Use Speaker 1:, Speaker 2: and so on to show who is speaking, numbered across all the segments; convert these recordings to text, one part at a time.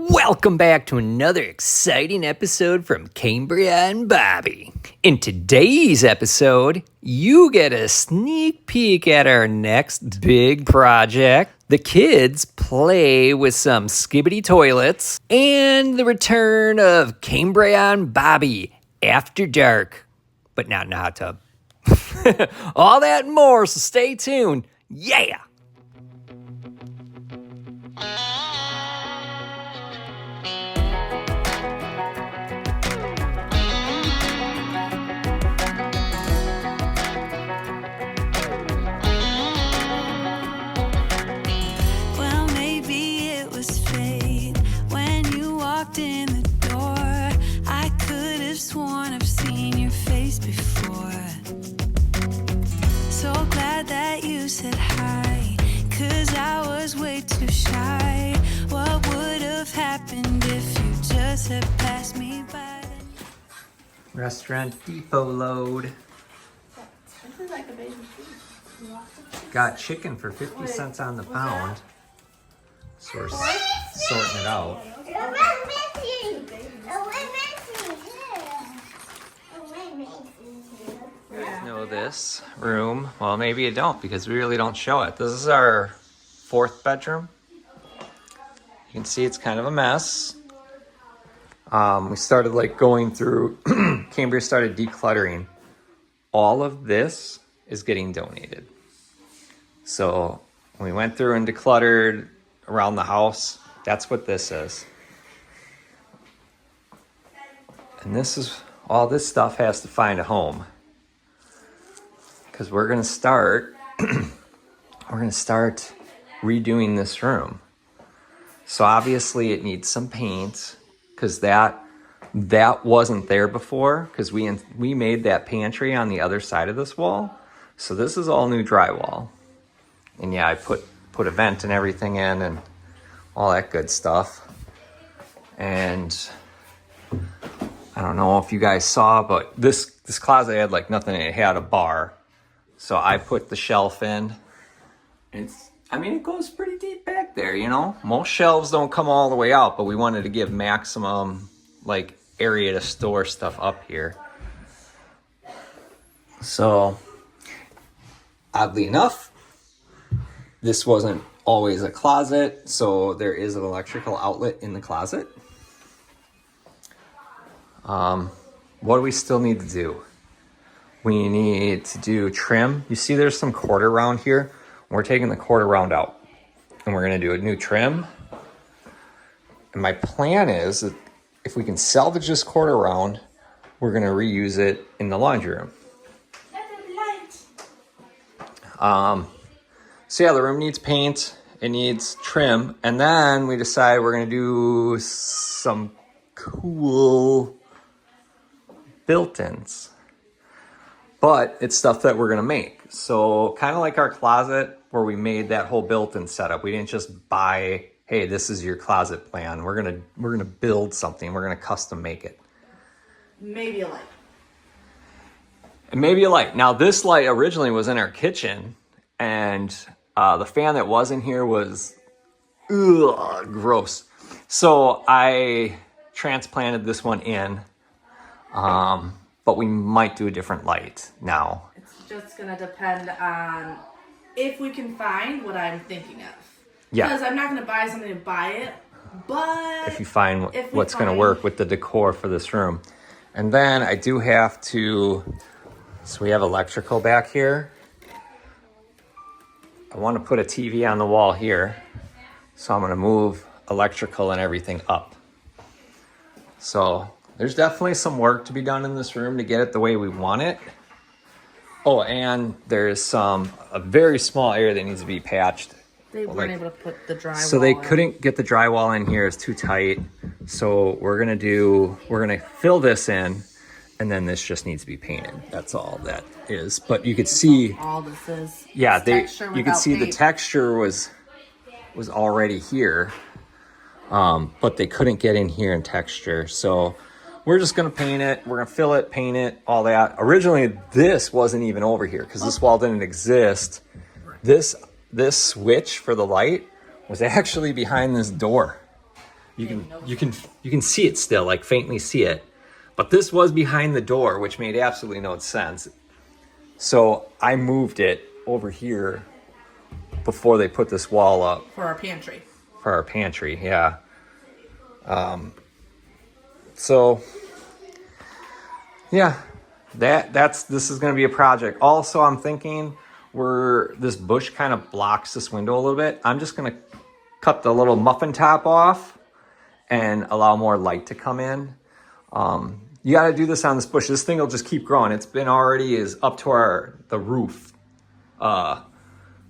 Speaker 1: Welcome back to another exciting episode from Cambriea and Bobby. In today's episode, you get a sneak peek at our next big project. The kids play with some Skibidi toilets, and the return of Cambriea and Bobby after dark, but not in a hot tub. All that and more, so stay tuned. Yeah!
Speaker 2: Said hi, 'cause I was way too shy. What would have happened if you just had passed me by?
Speaker 1: Restaurant Depot load.
Speaker 3: This is like a baby sheep.
Speaker 1: Got chicken for 50 cents on the pound. So we're sorting it out. You guys know this room. Well, maybe you don't because we really don't show it. This is our fourth bedroom. You can see it's kind of a mess. We started going through, Cambriea started decluttering. All of this is getting donated. So we went through and decluttered around the house. That's what this is. And this is, all this stuff has to find a home. Because we're gonna start redoing this room. So obviously it needs some paint because that wasn't there before because we made that pantry on the other side of this wall. So this is all new drywall. And yeah, I put a vent and everything in and all that good stuff. And I don't know if you guys saw, but this closet had nothing in it. It had a bar. So I put the shelf in. It goes pretty deep back there, you know? Most shelves don't come all the way out, but we wanted to give maximum, area to store stuff up here. So, oddly enough, this wasn't always a closet, so there is an electrical outlet in the closet. What do we still need to do? We need to do trim. You see there's some quarter round here. We're taking the quarter round out and we're gonna do a new trim. And my plan is that if we can salvage this quarter round, we're gonna reuse it in the laundry room. So yeah, the room needs paint, it needs trim, and then we decided we're gonna do some cool built-ins. But it's stuff that we're gonna make. So kind of like our closet where we made that whole built-in setup. We didn't just buy, hey, this is your closet plan. We're gonna build something. We're gonna custom make it.
Speaker 3: Maybe a light.
Speaker 1: And maybe a light. Now this light originally was in our kitchen, and the fan that was in here was gross. So I transplanted this one in. But we might do a different light now.
Speaker 3: It's just going to depend on if we can find what I'm thinking of.
Speaker 1: Yeah.
Speaker 3: Because I'm not going to buy something to buy it, but
Speaker 1: if you find what's going to work with the decor for this room. And then I do have to, so we have electrical back here. I want to put a TV on the wall here. So I'm going to move electrical and everything up. So there's definitely some work to be done in this room to get it the way we want it. Oh, and there's a very small area that needs to be patched.
Speaker 3: They weren't able to put the drywall
Speaker 1: So they
Speaker 3: in.
Speaker 1: couldn't get the drywall in here. It's too tight. So we're gonna fill this in, and then this just needs to be painted. That's all that is. But you could see
Speaker 3: all this is.
Speaker 1: Yeah, you could see
Speaker 3: paint.
Speaker 1: the texture was already here. But they couldn't get in here in texture. So we're just going to paint it. We're going to fill it, paint it, all that. Originally, this wasn't even over here because this wall didn't exist. This switch for the light was actually behind this door. You can see it still, like faintly see it. But this was behind the door, which made absolutely no sense. So I moved it over here before they put this wall up.
Speaker 3: For our pantry.
Speaker 1: For our pantry, yeah. So yeah, this is going to be a project. Also, I'm thinking where this bush kind of blocks this window a little bit, I'm just going to cut the little muffin top off and allow more light to come in. You got to do this on this bush. This thing will just keep growing. It's been already is up to the roof.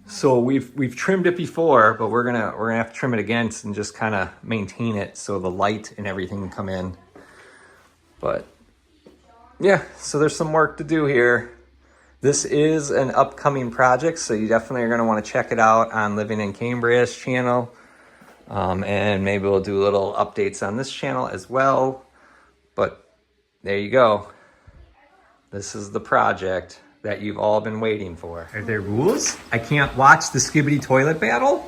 Speaker 1: So we've trimmed it before, but we're gonna have to trim it again and just kind of maintain it so the light and everything can come in. But yeah, so there's some work to do here. This is an upcoming project, so you definitely are gonna want to check it out on Living in Cambrea's channel. And maybe we'll do little updates on this channel as well. But there you go. This is the project that you've all been waiting for. Are there rules? I can't watch the Skibidi toilet battle?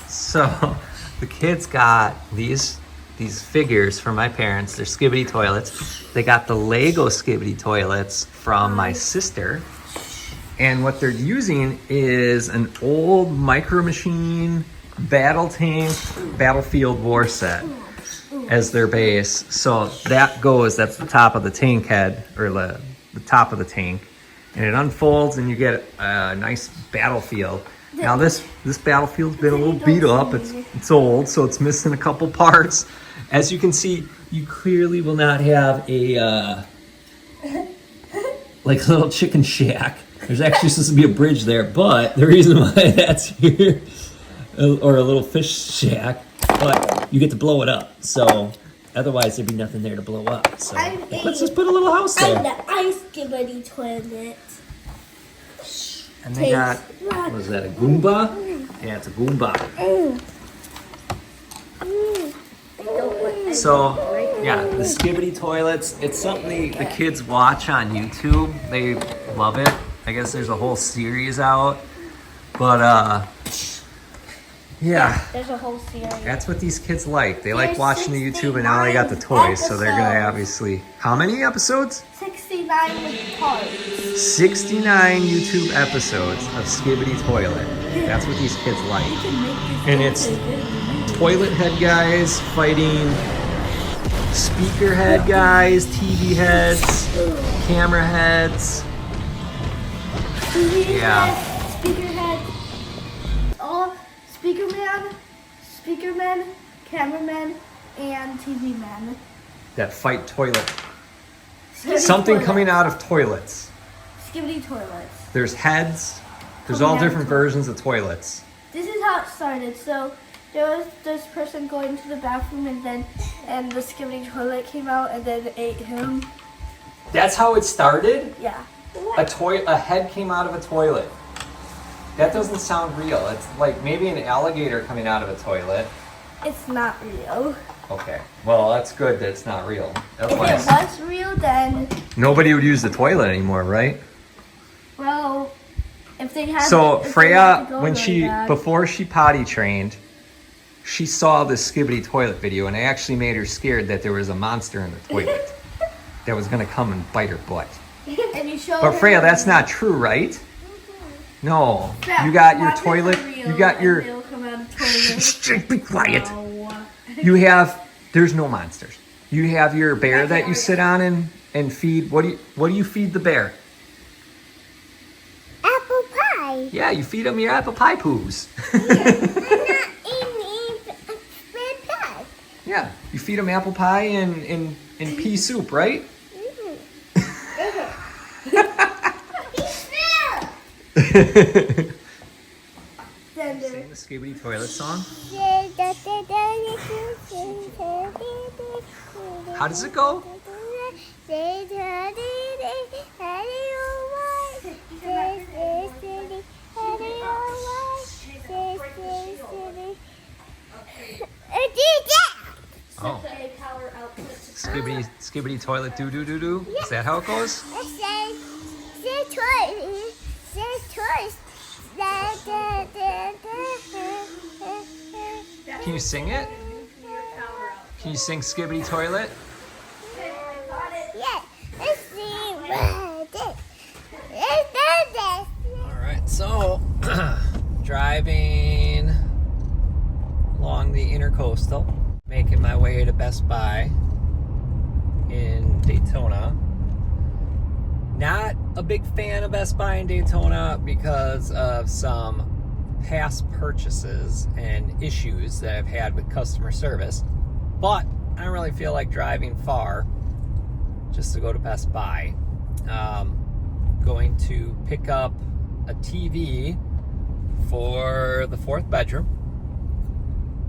Speaker 1: So the kids got these figures from my parents. They're Skibidi toilets. They got the Lego Skibidi toilets from my sister. And what they're using is an old Micro Machine battle tank Battlefield War set as their base. So that's the top of the tank head, or the top of the tank, and it unfolds and you get a nice battlefield. Now this battlefield's been a little beat up. It's old, so it's missing a couple parts. As you can see, you clearly will not have a like a little chicken shack. There's actually supposed to be a bridge there, but the reason why that's here, or a little fish shack, but you get to blow it up. So otherwise thered be nothing there to blow up. So let's just put a little house there.
Speaker 4: I'm the ice Skibidi toilet.
Speaker 1: And they got, what is that, a Goomba? Yeah, it's a Goomba. So, yeah, the Skibidi toilets, it's something the kids watch on YouTube. They love it. I guess there's a whole series out. But, yeah.
Speaker 4: There's a whole series.
Speaker 1: That's what these kids like. They like watching the YouTube, and now they got the toys, so they're going to obviously... How many episodes?
Speaker 4: 69 parts.
Speaker 1: 69 YouTube episodes of Skibidi Toilet. That's what these kids like. And it's toilet head guys fighting speaker head guys, TV heads, camera heads. Yeah.
Speaker 4: Speaker head. All speaker man, cameraman, and TV man.
Speaker 1: That fight toilet.
Speaker 4: Skibidi
Speaker 1: Something
Speaker 4: toilet.
Speaker 1: coming out of toilets.
Speaker 4: Skibidi toilets.
Speaker 1: There's heads. There's
Speaker 4: Coming
Speaker 1: all
Speaker 4: out
Speaker 1: different
Speaker 4: of
Speaker 1: versions of toilets.
Speaker 4: This is how it started. So there was this person going to the bathroom, and the Skibidi toilet came out and then ate him.
Speaker 1: That's how it started?
Speaker 4: Yeah.
Speaker 1: A head came out of a toilet. That doesn't sound real. It's like maybe an alligator coming out of a toilet.
Speaker 4: It's not real.
Speaker 1: Okay. Well, that's good that it's not real.
Speaker 4: If it was real, then
Speaker 1: Nobody would use the toilet anymore, right?
Speaker 4: well, if they had.
Speaker 1: So
Speaker 4: if they had
Speaker 1: Freya,
Speaker 4: to go
Speaker 1: when
Speaker 4: really bad-
Speaker 1: before she potty trained, she saw this Skibidi toilet video, and it actually made her scared that there was a monster in the toilet that was gonna come and bite her butt.
Speaker 4: And you showed
Speaker 1: But
Speaker 4: her
Speaker 1: Freya,
Speaker 4: the
Speaker 1: that's
Speaker 4: video.
Speaker 1: not true, right? No.
Speaker 4: Yeah,
Speaker 1: You got your
Speaker 4: watch it
Speaker 1: toilet.
Speaker 4: for real,
Speaker 1: You got
Speaker 4: and
Speaker 1: your.
Speaker 4: they'll come out of toilet.
Speaker 1: Shh, be quiet.
Speaker 4: No.
Speaker 1: You have. There's no monsters. You have your bear that you sit on and feed. What do you feed the bear?
Speaker 4: Apple pie.
Speaker 1: Yeah, you feed him your apple pie poos. Yeah, you feed him apple pie and pea soup, right? Sing the Skibidi toilet song. How does it go? Oh, Skibidi toilet do do do do. Is that how it goes? Can you sing it? Can you sing Skibidi Toilet?
Speaker 4: Yeah. Let's see what it is.
Speaker 1: All right, so driving along the intercoastal, making my way to Best Buy in Daytona. Not a big fan of Best Buy in Daytona because of some past purchases and issues that I've had with customer service, but I don't really feel like driving far just to go to Best Buy. Going to pick up a TV for the 4th bedroom.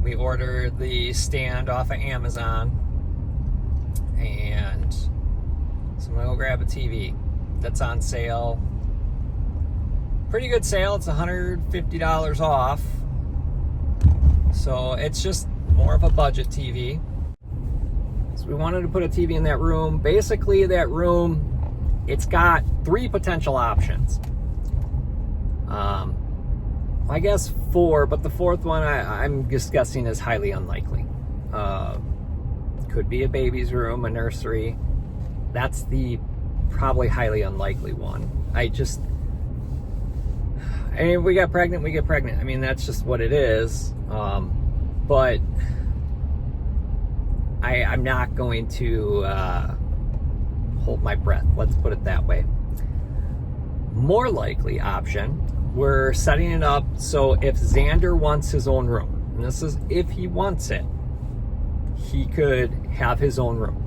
Speaker 1: We ordered the stand off of Amazon, and so I'm gonna go grab a TV that's on sale. Pretty good sale. It's $150 off, so it's just more of a budget TV. So we wanted to put a TV in that room. Basically, that room, it's got 3 potential options. I guess 4, but the 4th one I'm just guessing is highly unlikely. Could be a baby's room, a nursery. That's the probably highly unlikely one. And if we get pregnant, we get pregnant. I mean, that's just what it is. But I'm not going to hold my breath. Let's put it that way. More likely option, we're setting it up so if Xander wants his own room, and this is if he wants it, he could have his own room.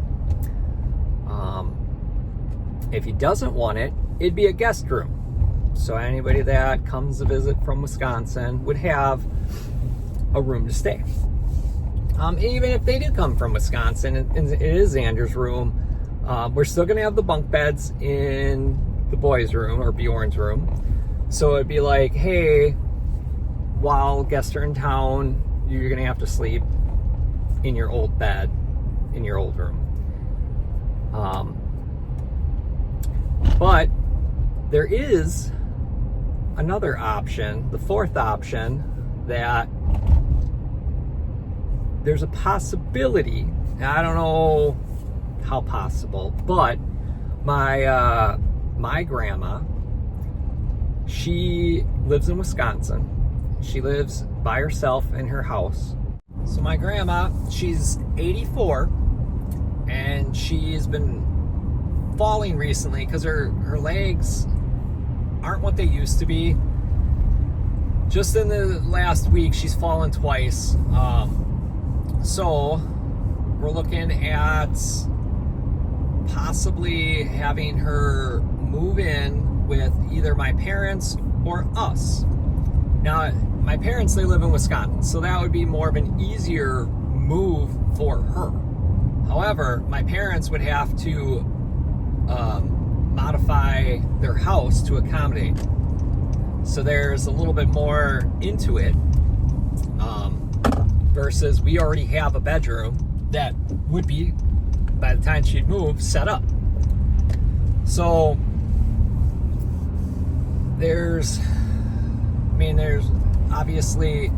Speaker 1: If he doesn't want it, it'd be a guest room. So anybody that comes to visit from Wisconsin would have a room to stay. Even if they did come from Wisconsin and it is Xander's room, we're still going to have the bunk beds in the boys' room or Bjorn's room. So it'd be like, hey, while guests are in town, you're going to have to sleep in your old bed, in your old room. But there is another option, the 4th option, that there's a possibility. I don't know how possible, but my grandma, she lives in Wisconsin. She lives by herself in her house. So my grandma, she's 84, and she's been falling recently because her legs aren't what they used to be. Just in the last week, she's fallen twice. So we're looking at possibly having her move in with either my parents or us. Now, my parents, they live in Wisconsin, so that would be more of an easier move for her. However, my parents would have to modify their house to accommodate. So there's a little bit more into it, versus we already have a bedroom that would be, by the time she'd move, set up. So there's obviously,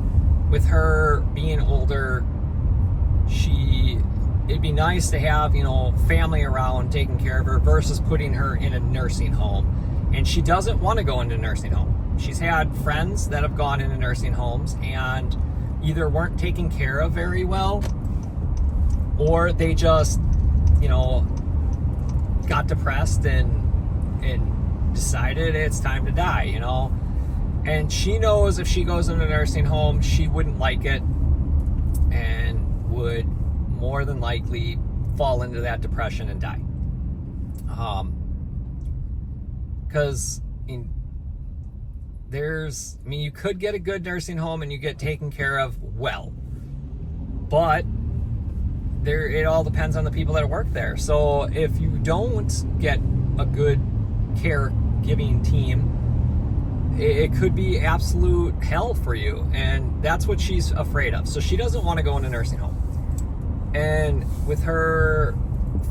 Speaker 1: with her being older, it'd be nice to have, family around taking care of her versus putting her in a nursing home. And she doesn't want to go into a nursing home. She's had friends that have gone into nursing homes and either weren't taken care of very well, or they just, got depressed and decided it's time to die, And she knows if she goes into a nursing home, she wouldn't like it and would more than likely fall into that depression and die. Because you could get a good nursing home and you get taken care of well, but it all depends on the people that work there. So if you don't get a good caregiving team, it could be absolute hell for you, and that's what she's afraid of. So she doesn't want to go in a nursing home. And with her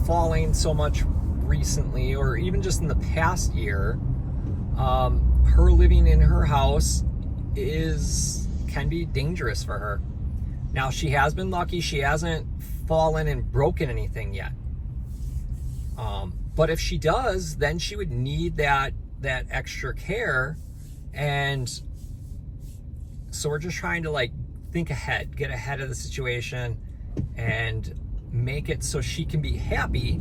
Speaker 1: falling so much recently, or even just in the past year, her living in her house can be dangerous for her. Now, she has been lucky. She hasn't fallen and broken anything yet. But if she does, then she would need that extra care. And so we're just trying to like think ahead, get ahead of the situation, and make it so she can be happy.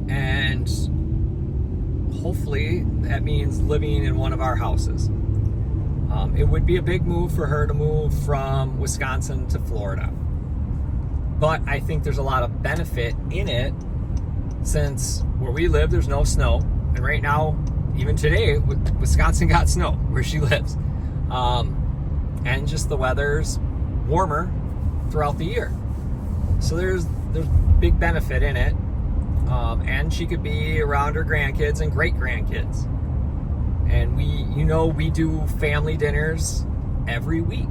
Speaker 1: And hopefully that means living in one of our houses. It would be a big move for her to move from Wisconsin to Florida. But I think there's a lot of benefit in it, since where we live, there's no snow. And right now, even today, Wisconsin got snow where she lives. And just the weather's warmer throughout the year. So there's big benefit in it. And she could be around her grandkids and great grandkids. And we do family dinners every week.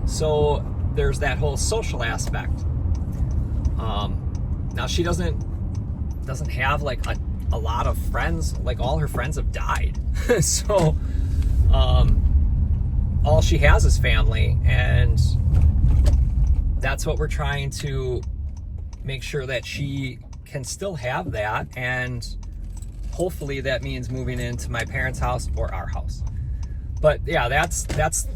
Speaker 1: So there's that whole social aspect. Now she doesn't have like a lot of friends. Like, all her friends have died. So all she has is family, and that's what we're trying to make sure that she can still have that. And hopefully that means moving into my parents' house or our house. But yeah, that's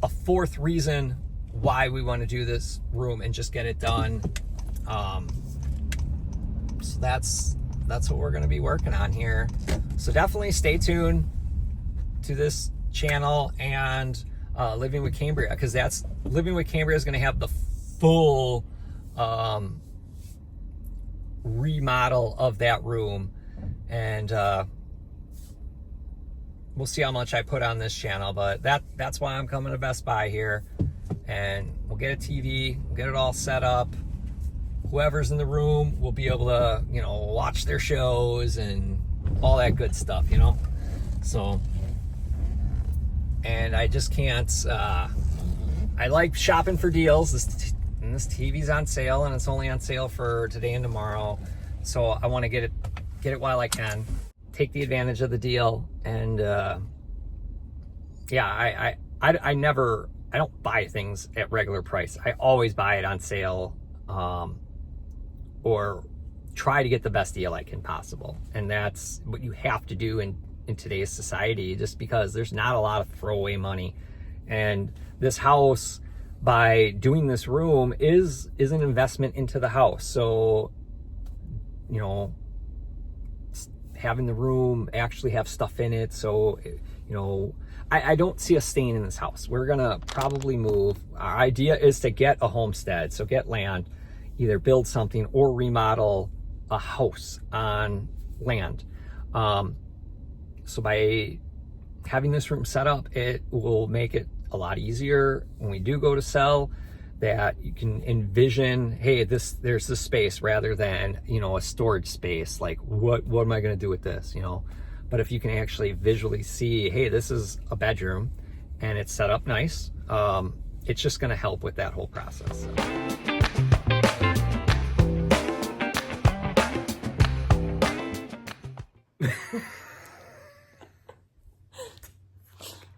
Speaker 1: a fourth reason why we want to do this room and just get it done. So that's what we're going to be working on here. So definitely stay tuned to this channel and Living with Cambriea, because Living with Cambriea is going to have the full remodel of that room. And we'll see how much I put on this channel, but that's why I'm coming to Best Buy here. And we'll get a TV, we'll get it all set up. Whoever's in the room will be able to, watch their shows and all that good stuff, So, and I just can't, I like shopping for deals. This TV's on sale, and it's only on sale for today and tomorrow. So I want to get it while I can, take the advantage of the deal. And yeah, I don't buy things at regular price. I always buy it on sale, or try to get the best deal I can possible. And that's what you have to do in today's society, just because there's not a lot of throwaway money. And this house, by doing this room, is an investment into the house. So, having the room actually have stuff in it. So, I don't see us staying in this house. We're gonna probably move. Our idea is to get a homestead, so get land, either build something or remodel a house on land. So by having this room set up, it will make it a lot easier when we do go to sell, that you can envision, hey, there's this space, rather than, a storage space. Like, what am I going to do with this? But if you can actually visually see, hey, this is a bedroom and it's set up nice, it's just going to help with that whole process. So.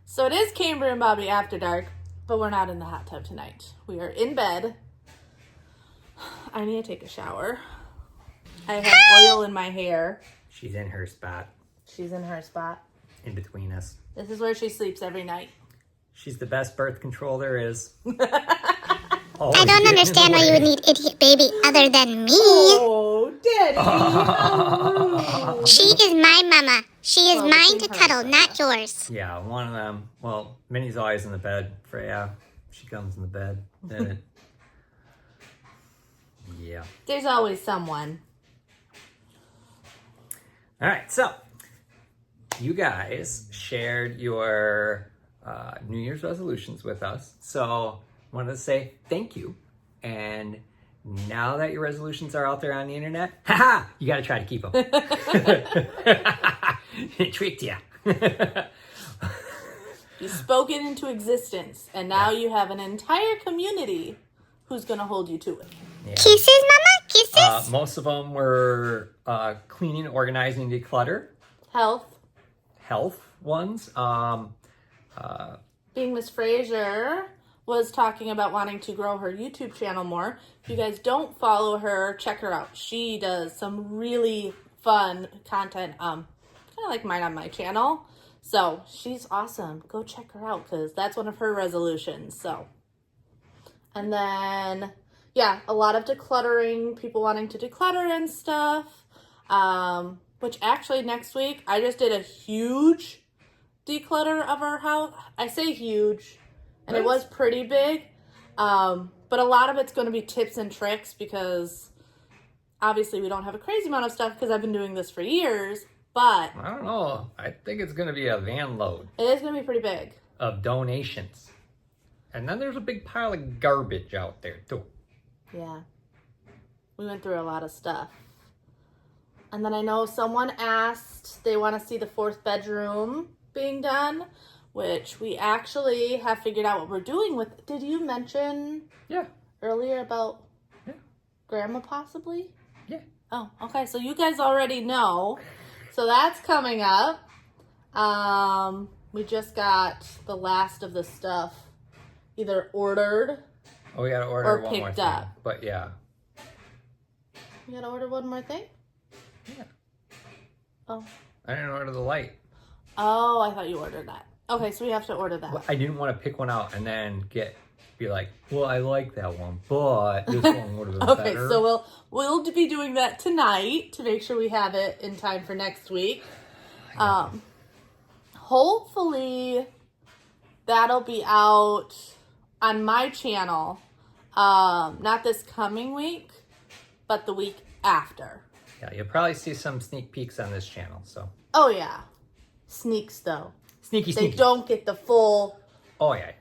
Speaker 3: So it is Cambriea and Bobby after dark, but we're not in the hot tub tonight. We are in bed. I need to take a shower. I have oil in my hair.
Speaker 1: She's in her spot.
Speaker 3: She's in her spot.
Speaker 1: In between us.
Speaker 3: This is where she sleeps every night.
Speaker 1: She's the best birth control there is.
Speaker 5: I don't understand why you would need idiot baby other than me.
Speaker 3: Oh, Daddy.
Speaker 5: She is my mama. She is mine to cuddle, not yours.
Speaker 1: Yeah, one of them. Well, Minnie's always in the bed. Freya, she comes in the bed. Then yeah.
Speaker 3: There's always someone.
Speaker 1: All right, so you guys shared your New Year's resolutions with us. So I wanted to say thank you. And now that your resolutions are out there on the internet, you got to try to keep them. It tricked you.
Speaker 3: You spoke it into existence, and now you have an entire community who's going to hold you to it.
Speaker 1: Yeah.
Speaker 5: Kisses, mama? Kisses?
Speaker 1: Most of them were cleaning, organizing, declutter.
Speaker 3: Health
Speaker 1: Health ones.
Speaker 3: being Miss Fraser, was talking about wanting to grow her YouTube channel more. If you guys don't follow her, check her out. She does some really fun content, kind of like mine on my channel. So she's awesome. Go check her out because that's one of her resolutions. So, and then, yeah, a lot of decluttering, people wanting to declutter and stuff. Which actually next week, I just did a huge declutter of our house. I say huge, and it was pretty big. But a lot of it's going to be tips and tricks because obviously we don't have a crazy amount of stuff because I've been doing this for years. But
Speaker 1: I don't know. I think it's going to be a van load.
Speaker 3: It is going to be pretty big.
Speaker 1: Of donations. And then there's a big pile of garbage out there, too.
Speaker 3: Yeah. We went through a lot of stuff. And then I know someone asked, they want to see the 4th bedroom being done, which we actually have figured out what we're doing with. Did you mention earlier about Grandma possibly?
Speaker 1: Yeah.
Speaker 3: Oh, okay. So you guys already know. So that's coming up. We just got the last of the stuff either ordered
Speaker 1: Oh, we got to order
Speaker 3: or
Speaker 1: one more
Speaker 3: picked
Speaker 1: thing.
Speaker 3: up.
Speaker 1: But yeah.
Speaker 3: You got to order one more thing?
Speaker 1: Yeah.
Speaker 3: Oh.
Speaker 1: I didn't order the light.
Speaker 3: Oh, I thought you ordered that. Okay, so we have to order that.
Speaker 1: Well, I didn't want to pick one out and then be like, well, I like that one, but this one would have been
Speaker 3: Okay,
Speaker 1: better.
Speaker 3: so we'll be doing that tonight to make sure we have it in time for next week. Hopefully that'll be out on my channel, not this coming week, but the week after.
Speaker 1: Yeah, you'll probably see some sneak peeks on this channel, so.
Speaker 3: Oh yeah, sneaks though.
Speaker 1: Sneaky.
Speaker 3: They don't get the full
Speaker 1: Oh, yeah.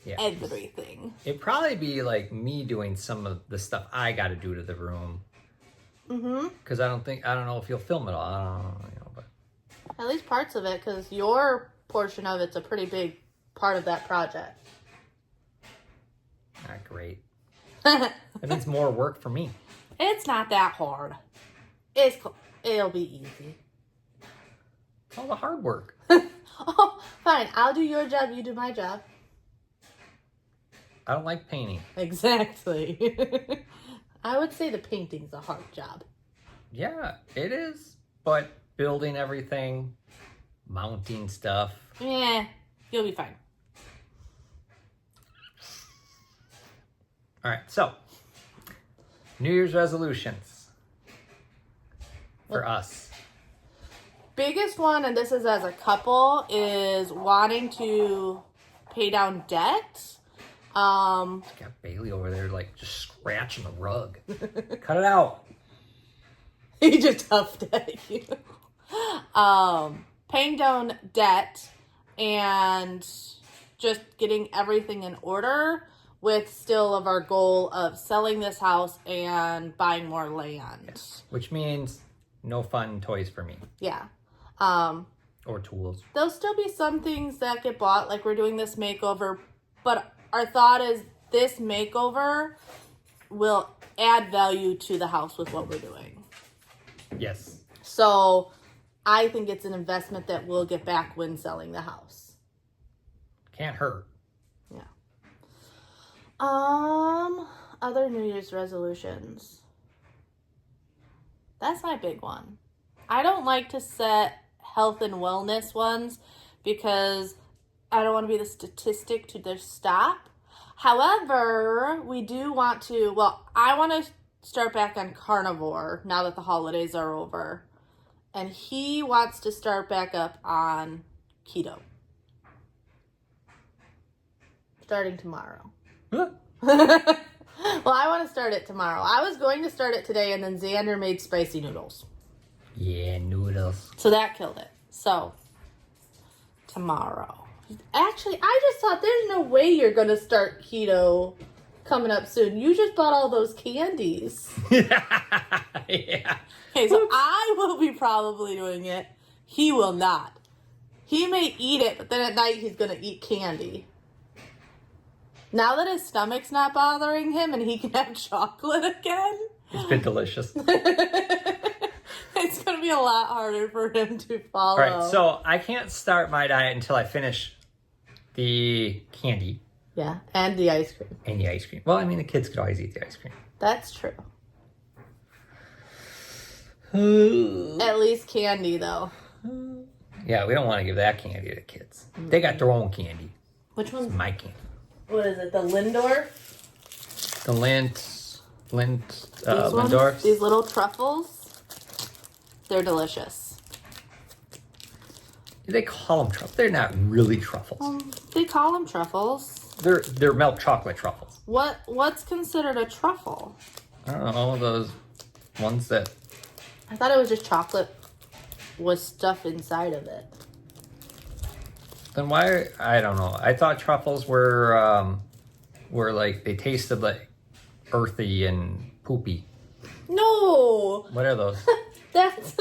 Speaker 3: everything.
Speaker 1: It'd probably be like me doing some of the stuff I got to do to the room.
Speaker 3: Mm-hmm.
Speaker 1: Because I don't know if you'll film it all. I don't know, but.
Speaker 3: At least parts of it, because your portion of it's a pretty big part of that project.
Speaker 1: Not great. That means more work for me.
Speaker 3: It's not that hard. It'll be easy.
Speaker 1: It's all the hard work.
Speaker 3: Oh, fine. I'll do your job. You do my job.
Speaker 1: I don't like painting.
Speaker 3: Exactly. I would say the painting's a hard job.
Speaker 1: Yeah, it is. But building everything, mounting stuff.
Speaker 3: Yeah, you'll be fine.
Speaker 1: All right, so New Year's resolutions for us.
Speaker 3: Biggest one, and this is as a couple, is wanting to pay down debt.
Speaker 1: Got Bailey over there like just scratching the rug. Cut it out.
Speaker 3: He just huffed at you. Paying down debt and just getting everything in order with still of our goal of selling this house and buying more land.
Speaker 1: Which means no fun toys for me.
Speaker 3: Yeah.
Speaker 1: Or tools.
Speaker 3: There'll still be some things that get bought, like we're doing this makeover, but our thought is this makeover will add value to the house with what we're doing.
Speaker 1: Yes.
Speaker 3: So I think it's an investment that we'll get back when selling the house.
Speaker 1: Can't hurt.
Speaker 3: Yeah. Other New Year's resolutions. That's my big one. I don't like to set health and wellness ones because I don't want to be the statistic to just stop. However, we do want to, I want to start back on Carnivore now that the holidays are over. And he wants to start back up on Keto. Starting tomorrow.
Speaker 1: Huh?
Speaker 3: Well, I want to start it tomorrow. I was going to start it today, and then Xander made spicy noodles.
Speaker 1: Yeah, noodles.
Speaker 3: So that killed it. So, tomorrow. Actually, I just thought there's no way you're going to start keto coming up soon. You just bought all those candies.
Speaker 1: Yeah.
Speaker 3: Okay, so I will be probably doing it. He will not. He may eat it, but then at night he's going to eat candy. Now that his stomach's not bothering him and he can have chocolate again.
Speaker 1: It's been delicious.
Speaker 3: It's going to be a lot harder for him to follow.
Speaker 1: All right, so I can't start my diet until I finish the candy.
Speaker 3: Yeah, and the ice cream.
Speaker 1: And the ice cream. Well, I mean, the kids could always eat the ice cream.
Speaker 3: That's true. At least candy, though.
Speaker 1: Yeah, we don't want to give that candy to kids. They got their own candy.
Speaker 3: Which one's
Speaker 1: My candy.
Speaker 3: What is it? The Lindor?
Speaker 1: The Lindor.
Speaker 3: These little truffles. They're delicious.
Speaker 1: They call them truffles. They're not really truffles.
Speaker 3: They call them truffles.
Speaker 1: They're milk chocolate truffles.
Speaker 3: What's considered a truffle?
Speaker 1: I don't know, those ones that...
Speaker 3: I thought it was just chocolate with stuff inside of it.
Speaker 1: Then why? I don't know. I thought truffles were like, they tasted like earthy and poopy.
Speaker 3: No!
Speaker 1: What are those?
Speaker 3: That's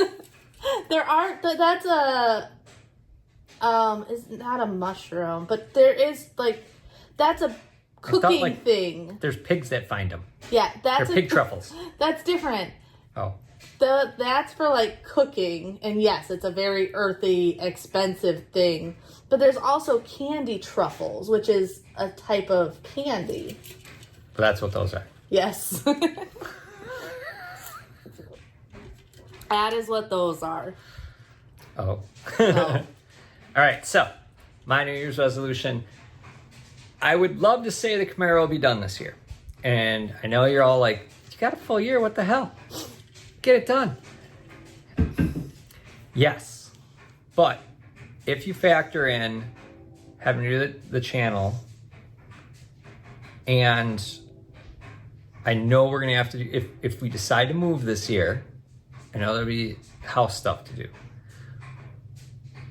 Speaker 3: is not a mushroom, but there is like, that's a cooking thing.
Speaker 1: There's pigs that find them.
Speaker 3: Yeah,
Speaker 1: They're pig truffles.
Speaker 3: That's different.
Speaker 1: Oh.
Speaker 3: That's for like cooking, and yes, it's a very earthy, expensive thing. But there's also candy truffles, which is a type of candy.
Speaker 1: But that's what those are.
Speaker 3: Yes. That is what those are.
Speaker 1: Oh. All right, so my New Year's resolution. I would love to say the Camaro will be done this year. And I know you're all like, you got a full year, what the hell? Get it done. Yes. But if you factor in having to do the channel, and I know we're going to have to do, if we decide to move this year, I know there'll be house stuff to do.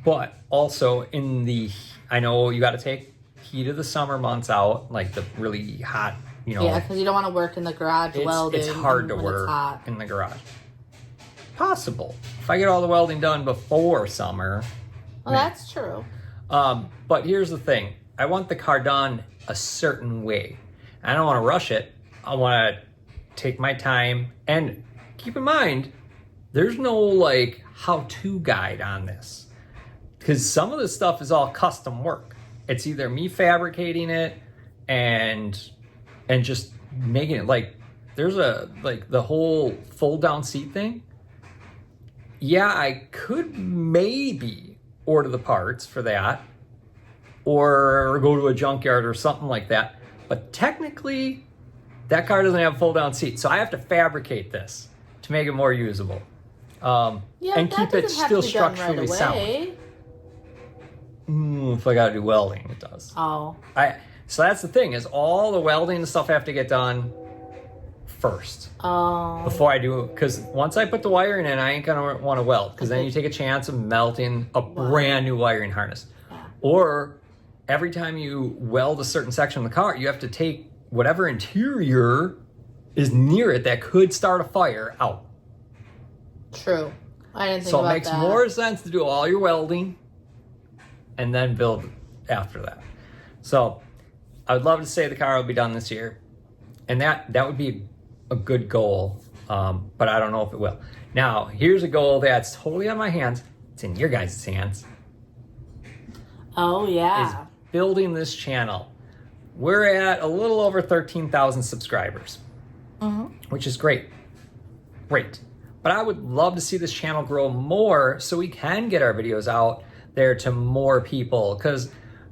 Speaker 1: But also I know you got to take heat of the summer months out, like the really hot,
Speaker 3: Yeah, because you don't want to work in the garage welding.
Speaker 1: It's hard to work in the garage. Possible. If I get all the welding done before summer.
Speaker 3: Well, that's true.
Speaker 1: But here's the thing. I want the car done a certain way. I don't want to rush it. I want to take my time. And keep in mind, there's no like how-to guide on this. Because some of this stuff is all custom work. It's either me fabricating it and just making it like, there's the whole fold down seat thing. Yeah, I could maybe order the parts for that or go to a junkyard or something like that. But technically, that car doesn't have fold down seats. So I have to fabricate this to make it more usable. And keep it still structurally sound. If I gotta do welding, it does.
Speaker 3: Oh.
Speaker 1: So that's the thing, is all the welding and stuff have to get done first.
Speaker 3: Oh.
Speaker 1: Before I do, because once I put the wiring in, I ain't gonna want to weld, because then you take a chance of melting a brand new wiring harness.
Speaker 3: Yeah.
Speaker 1: Or every time you weld a certain section of the car, you have to take whatever interior is near it that could start a fire out.
Speaker 3: True. I didn't think about that.
Speaker 1: So it makes more sense to do all your welding and then build after that. So I would love to say the car will be done this year, and that would be a good goal, but I don't know if it will. Now, here's a goal that's totally on my hands. It's in your guys' hands.
Speaker 3: Oh, yeah.
Speaker 1: Is building this channel. We're at a little over 13,000 subscribers, which is great. Great. But I would love to see this channel grow more so we can get our videos out there to more people, because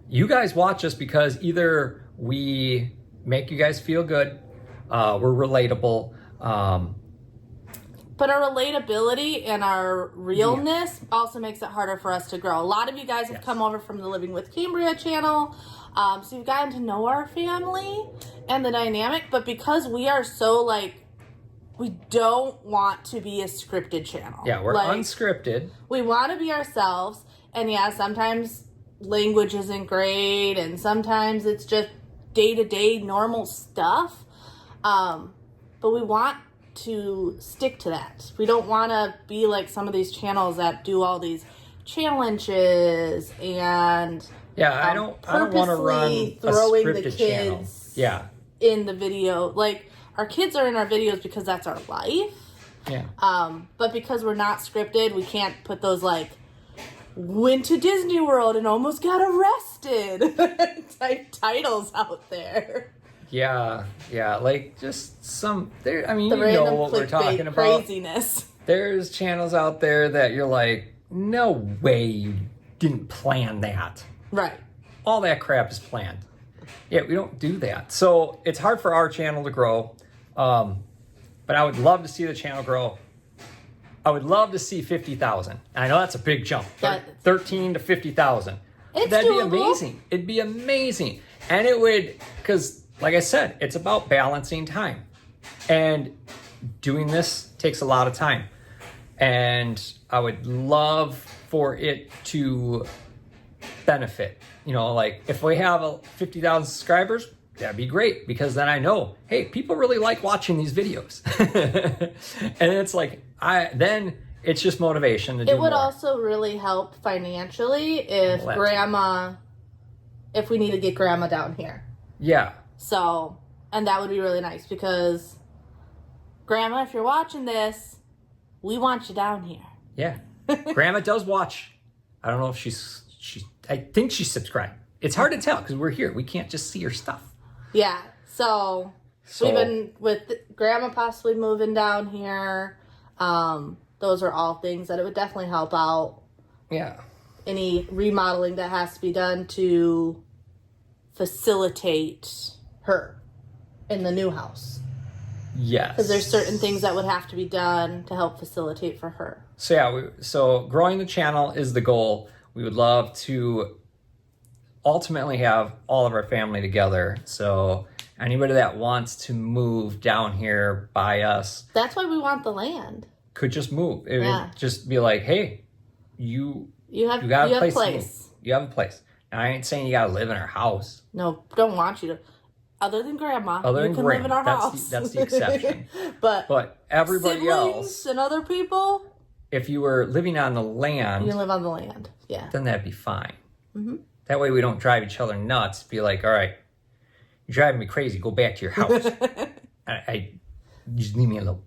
Speaker 1: you guys watch us because either we make you guys feel good, we're relatable,
Speaker 3: but our relatability and our realness also makes it harder for us to grow. A lot of you guys have come over from the Living with Cambriea channel, so you've gotten to know our family and the dynamic, but because we are so like, we don't want to be a scripted channel.
Speaker 1: Yeah, we're
Speaker 3: like,
Speaker 1: unscripted.
Speaker 3: We want to be ourselves. And yeah, sometimes language isn't great, and sometimes it's just day-to-day normal stuff. But we want to stick to that. We don't want to be like some of these channels that do all these challenges and
Speaker 1: I don't want to run a
Speaker 3: throwing
Speaker 1: scripted
Speaker 3: the
Speaker 1: channel.
Speaker 3: kids
Speaker 1: in
Speaker 3: the video. Like, our kids are in our videos because that's our life.
Speaker 1: Yeah.
Speaker 3: But because we're not scripted, we can't put those like went to Disney World and almost got arrested type titles out there.
Speaker 1: Yeah, like just some there. I mean,
Speaker 3: The
Speaker 1: you know
Speaker 3: random
Speaker 1: what we're
Speaker 3: clickbait
Speaker 1: talking about.
Speaker 3: craziness.
Speaker 1: There's channels out there that you're like, no way you didn't plan that.
Speaker 3: Right.
Speaker 1: All that crap is planned. Yeah, we don't do that. So it's hard for our channel to grow. But I would love to see the channel grow. I would love to see 50,000. I know that's a big jump. 13 to 50,000.
Speaker 3: It's
Speaker 1: That'd
Speaker 3: doable.
Speaker 1: be amazing. It'd be amazing. And it would, because like I said, it's about balancing time. And doing this takes a lot of time. And I would love for it to benefit. You know, like if we have 50,000 subscribers, that'd be great, because then I know, hey, people really like watching these videos. And it's like, then it's just motivation to do
Speaker 3: It would
Speaker 1: more.
Speaker 3: also really help financially if if we need to get grandma down here.
Speaker 1: Yeah.
Speaker 3: So, and that would be really nice, because grandma, if you're watching this, we want you down here.
Speaker 1: Yeah. Grandma does watch. I don't know if I think she's subscribed. It's hard to tell because we're here. We can't just see her stuff.
Speaker 3: Yeah. So we've been with grandma possibly moving down here. Those are all things that it would definitely help out.
Speaker 1: Yeah.
Speaker 3: Any remodeling that has to be done to facilitate her in the new house.
Speaker 1: Yes.
Speaker 3: Because there's certain things that would have to be done to help facilitate for her.
Speaker 1: So yeah, so growing the channel is the goal. We would love to ultimately have all of our family together. So anybody that wants to move down here by us,
Speaker 3: That's why we want the land.
Speaker 1: could just move. It
Speaker 3: Yeah.
Speaker 1: would just be like, hey, you
Speaker 3: You
Speaker 1: got a
Speaker 3: have
Speaker 1: place. To
Speaker 3: place.
Speaker 1: move. You have a place. Now, I ain't saying you got to live in our house.
Speaker 3: No, don't want you to. Other than grandma,
Speaker 1: Other
Speaker 3: you
Speaker 1: than
Speaker 3: can
Speaker 1: grandma,
Speaker 3: live in our house.
Speaker 1: that's the exception.
Speaker 3: But
Speaker 1: everybody
Speaker 3: siblings
Speaker 1: else,
Speaker 3: and other people,
Speaker 1: if you were living on the
Speaker 3: you
Speaker 1: land,
Speaker 3: can live on the land. Yeah.
Speaker 1: then that'd be fine.
Speaker 3: Mm-hmm.
Speaker 1: That way we don't drive each other nuts. Be like, all right, you're driving me crazy. Go back to your house. I just leave me alone.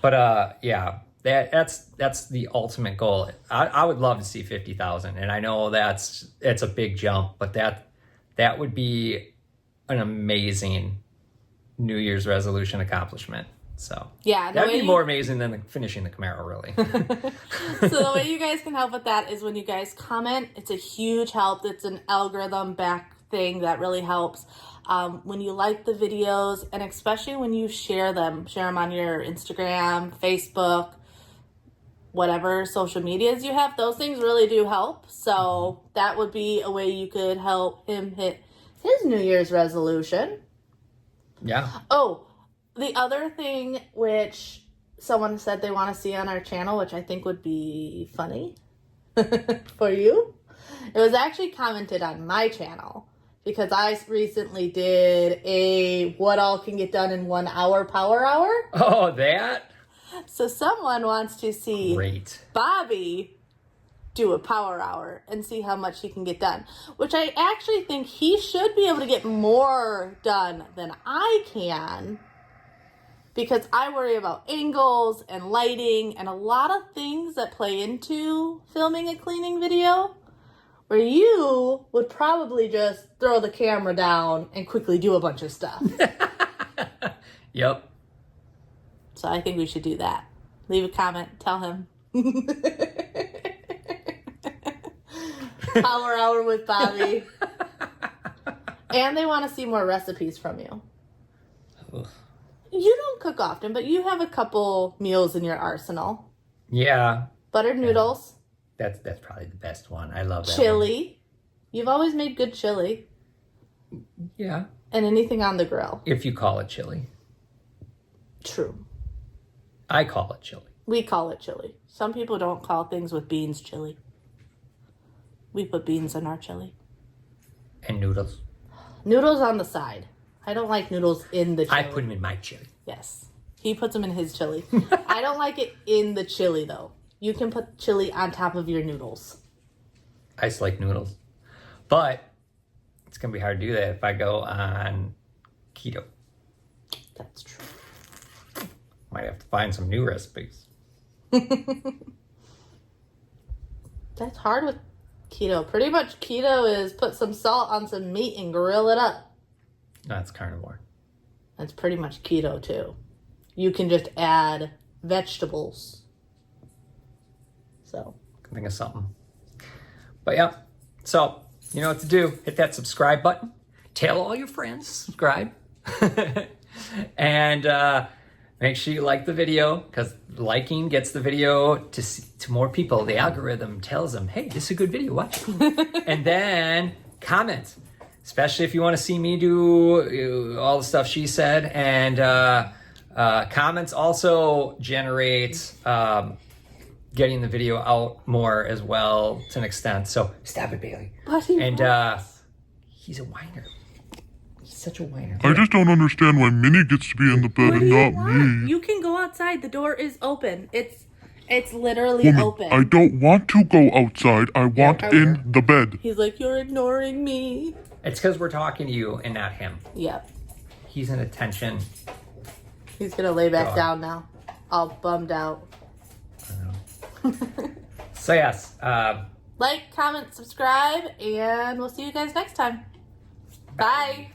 Speaker 1: But yeah, that's the ultimate goal. I would love to see 50,000, and I know it's a big jump, but that would be an amazing New Year's resolution accomplishment. So
Speaker 3: Yeah,
Speaker 1: that'd be more amazing than finishing the Camaro, really.
Speaker 3: So the way you guys can help with that is when you guys comment. It's a huge help. It's an algorithm back thing that really helps. When you like the videos, and especially when you share them on your Instagram, Facebook, whatever social medias you have, those things really do help. So that would be a way you could help him hit his New Year's resolution.
Speaker 1: Yeah.
Speaker 3: Oh, the other thing which someone said they want to see on our channel, which I think would be funny for you, it was actually commented on my channel, because I recently did a what all can get done in 1 hour power hour.
Speaker 1: Oh, that?
Speaker 3: So someone wants to see
Speaker 1: Great.
Speaker 3: Bobby do a power hour and see how much he can get done, which I actually think he should be able to get more done than I can, because I worry about angles and lighting and a lot of things that play into filming a cleaning video, where you would probably just throw the camera down and quickly do a bunch of stuff.
Speaker 1: Yep.
Speaker 3: So I think we should do that. Leave a comment. Tell him. Power hour with Bobby. And they want to see more recipes from you.
Speaker 1: Ugh.
Speaker 3: You don't cook often, but you have a couple meals in your arsenal.
Speaker 1: Yeah.
Speaker 3: Buttered noodles.
Speaker 1: That's probably the best one. I love that.
Speaker 3: Chili. You've always made good chili.
Speaker 1: One. Yeah.
Speaker 3: And anything on the grill.
Speaker 1: If you call it chili.
Speaker 3: True.
Speaker 1: I call it chili.
Speaker 3: We call it chili. Some people don't call things with beans chili. We put beans in our chili.
Speaker 1: And noodles.
Speaker 3: Noodles on the side. I don't like noodles in the chili.
Speaker 1: I put them in my chili.
Speaker 3: Yes. He puts them in his chili. I don't like it in the chili, though. You can put chili on top of your noodles.
Speaker 1: I just like noodles. But it's going to be hard to do that if I go on keto.
Speaker 3: That's true.
Speaker 1: Might have to find some new recipes.
Speaker 3: That's hard with keto. Pretty much keto is put some salt on some meat and grill it up.
Speaker 1: That's carnivore.
Speaker 3: That's pretty much keto too. You can just add vegetables. So.
Speaker 1: Think of something. But yeah, so you know what to do. Hit that subscribe button. Tell all your friends to subscribe. And make sure you like the video, because liking gets the video to more people. The algorithm tells them, hey, this is a good video, watch it. And then comment, especially if you want to see me do all the stuff she said. And comments also generate getting the video out more as well to an extent. So stop it, Bailey. And he's a whiner. He's such a whiner.
Speaker 6: I just don't understand why Minnie gets to be in the bed and not me.
Speaker 3: You can go outside. The door is open. It's literally open.
Speaker 6: I don't want to go outside. I want in the bed.
Speaker 3: He's like, you're ignoring me.
Speaker 1: It's because we're talking to you and not him.
Speaker 3: Yep.
Speaker 1: He's in attention.
Speaker 3: He's gonna lay back down now. All bummed out.
Speaker 1: So yes,
Speaker 3: like, comment, subscribe, and we'll see you guys next time. Bye.